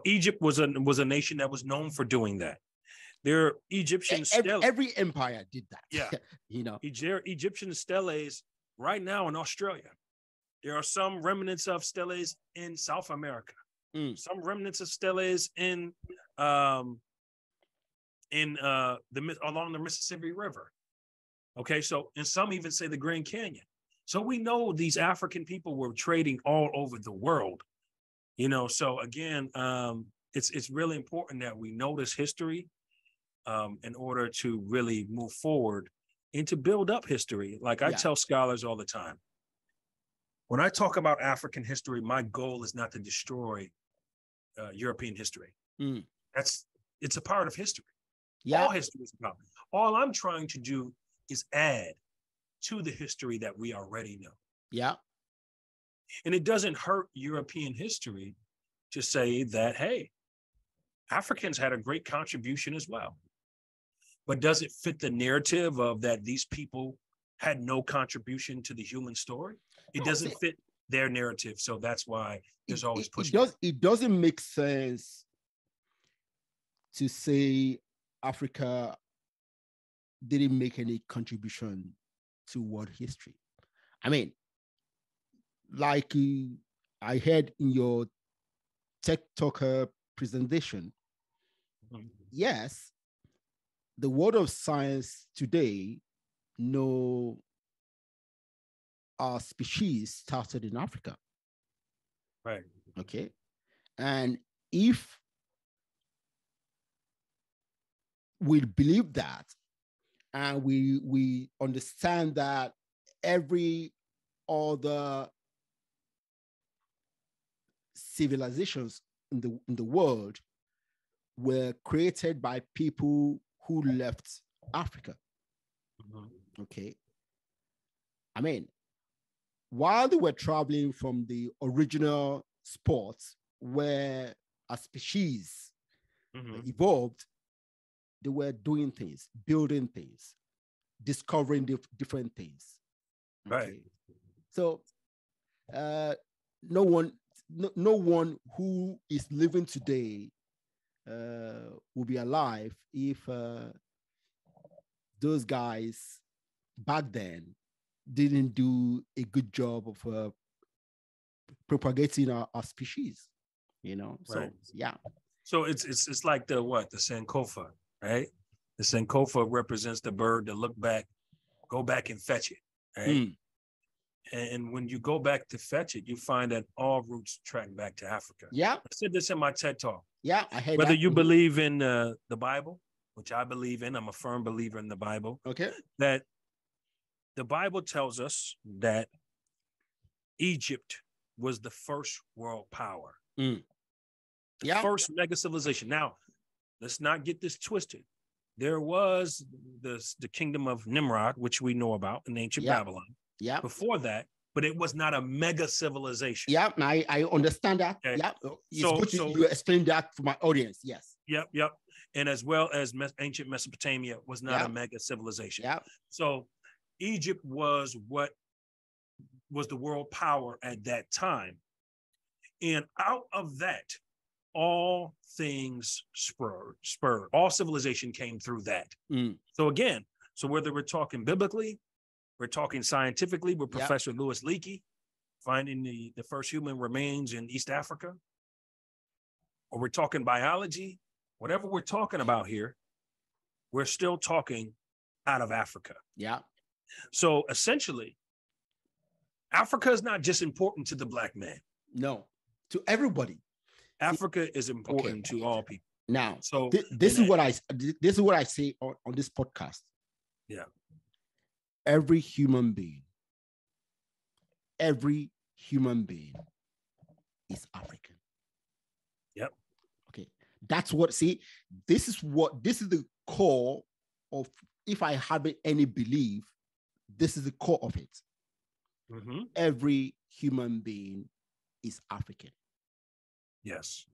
Egypt was a nation that was known for doing that. Their Egyptian steles. Every empire did that. Yeah. Their Egyptian steles right now in Australia. There are some remnants of steles in South America. Some remnants of steles along the Mississippi River. Okay, so and some even say the Grand Canyon. So we know these African people were trading all over the world. So again, it's really important that we know this history in order to really move forward and to build up history. Like I tell scholars all the time, when I talk about African history, my goal is not to destroy European history. It's a part of history. Yeah. All history is about. All I'm trying to do is add to the history that we already know. Yeah. And it doesn't hurt European history to say that, hey, Africans had a great contribution as well. But does it fit the narrative of that these people had no contribution to the human story? It doesn't fit their narrative. So that's why there's always pushback. It doesn't make sense to say Africa didn't make any contribution to world history. I mean, like I heard in your Tech Talker presentation, yes, the world of science today know our species started in Africa. Right. Okay. And if we believe that, and we understand that every other civilizations in the world were created by people who left Africa. Okay. I mean, while they were traveling from the original spots where a species evolved, they were doing things, building things, discovering different things. Okay? Right. So no one who is living today will be alive if those guys back then didn't do a good job of propagating our species, So right. yeah. So it's like the Sankofa, right? The Sankofa represents the bird that go back and fetch it, right? And when you go back to fetch it, you find that all roots track back to Africa. Yeah. I said this in my TED Talk. Yeah, I heard Whether that. you believe in the Bible, which I believe in, I'm a firm believer in the Bible. Okay. That the Bible tells us that Egypt was the first world power. The first mega civilization. Now, let's not get this twisted. There was the kingdom of Nimrod, which we know about in ancient Babylon. Yeah. Before that, but it was not a mega civilization. Yeah, I understand that. Okay. Yeah. It's good you explain that for my audience. Yes. Yep. And as well as ancient Mesopotamia was not a mega civilization. Yeah. So Egypt was what was the world power at that time. And out of that, all things spurred. All civilization came through that. So again, whether we're talking biblically, we're talking scientifically with Professor Louis Leakey, finding the first human remains in East Africa, or we're talking biology, whatever we're talking about here, we're still talking out of Africa. Yeah. So essentially, Africa is not just important to the Black man. No, to everybody. Africa is important to all people. Now, so this is what I say on this podcast. Yeah. Every human being is African. Yep. Okay. That's what, this is the core of, if I have any belief, this is the core of it. Every human being is African. Yes.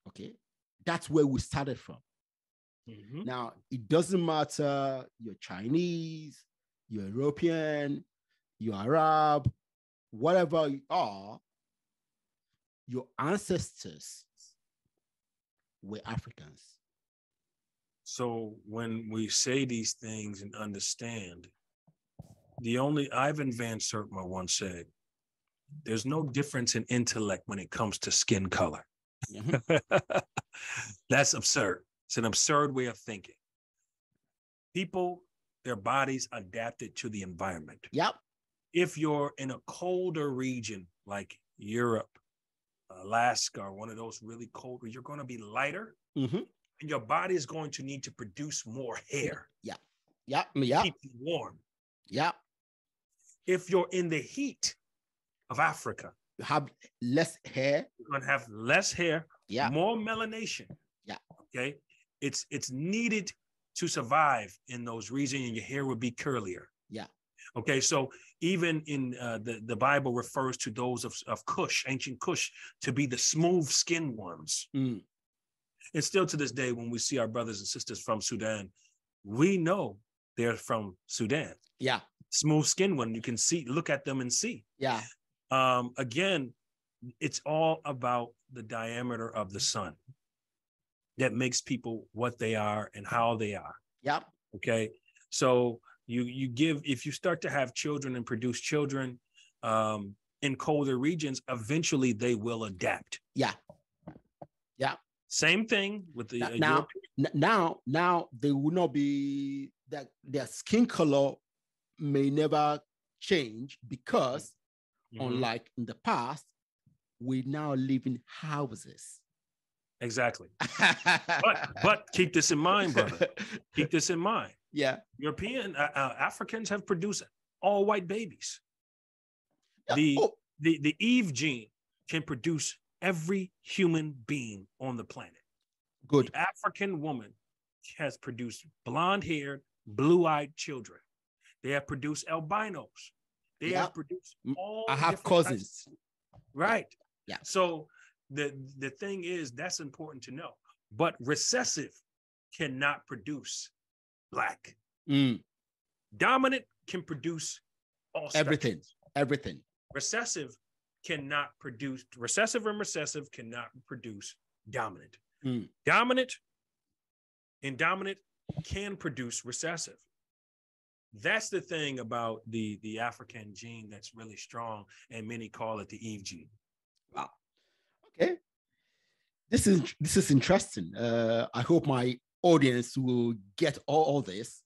Okay. That's where we started from. Now, it doesn't matter you're Chinese, you're European, you're Arab, whatever you are, your ancestors were Africans. So when we say these things and understand, Ivan Van Sertima once said, there's no difference in intellect when it comes to skin color. That's absurd. It's an absurd way of thinking. People, their bodies adapted to the environment. Yep. If you're in a colder region like Europe, Alaska, or one of those really cold, you're going to be lighter, and your body is going to need to produce more hair. Yeah. Keep you warm. Yeah. If you're in the heat of Africa, you have less hair. You're going to have less hair. Yeah. More melanation. Yeah. Okay. It's needed to survive in those regions, and your hair would be curlier. Yeah. Okay, so even in the Bible refers to those of Cush, ancient Cush, to be the smooth-skinned ones. And still to this day, when we see our brothers and sisters from Sudan, we know they're from Sudan. Yeah. Smooth-skinned one, you can see, look at them and see. Yeah. Again, it's all about the diameter of the sun that makes people what they are and how they are. Yep. Okay. So you give, if you start to have children and produce children in colder regions, eventually they will adapt. Yeah. Yeah. Same thing with the now they will not be that their skin color may never change because unlike in the past, we now live in houses. Exactly. but keep this in mind, brother. Keep this in mind. Yeah. European Africans have produced all white babies. Yeah. The Eve gene can produce every human being on the planet. Good. The African woman has produced blonde-haired, blue-eyed children. They have produced albinos. They have produced all. I have cousins. Right. Yeah. So the thing is, that's important to know. But recessive cannot produce black. Dominant can produce all everything. spectrums. Everything. Recessive cannot produce, recessive and recessive cannot produce dominant. Dominant can produce recessive. That's the thing about the African gene that's really strong, and many call it the Eve gene. Wow. Okay. This is interesting. I hope my audience will get all this.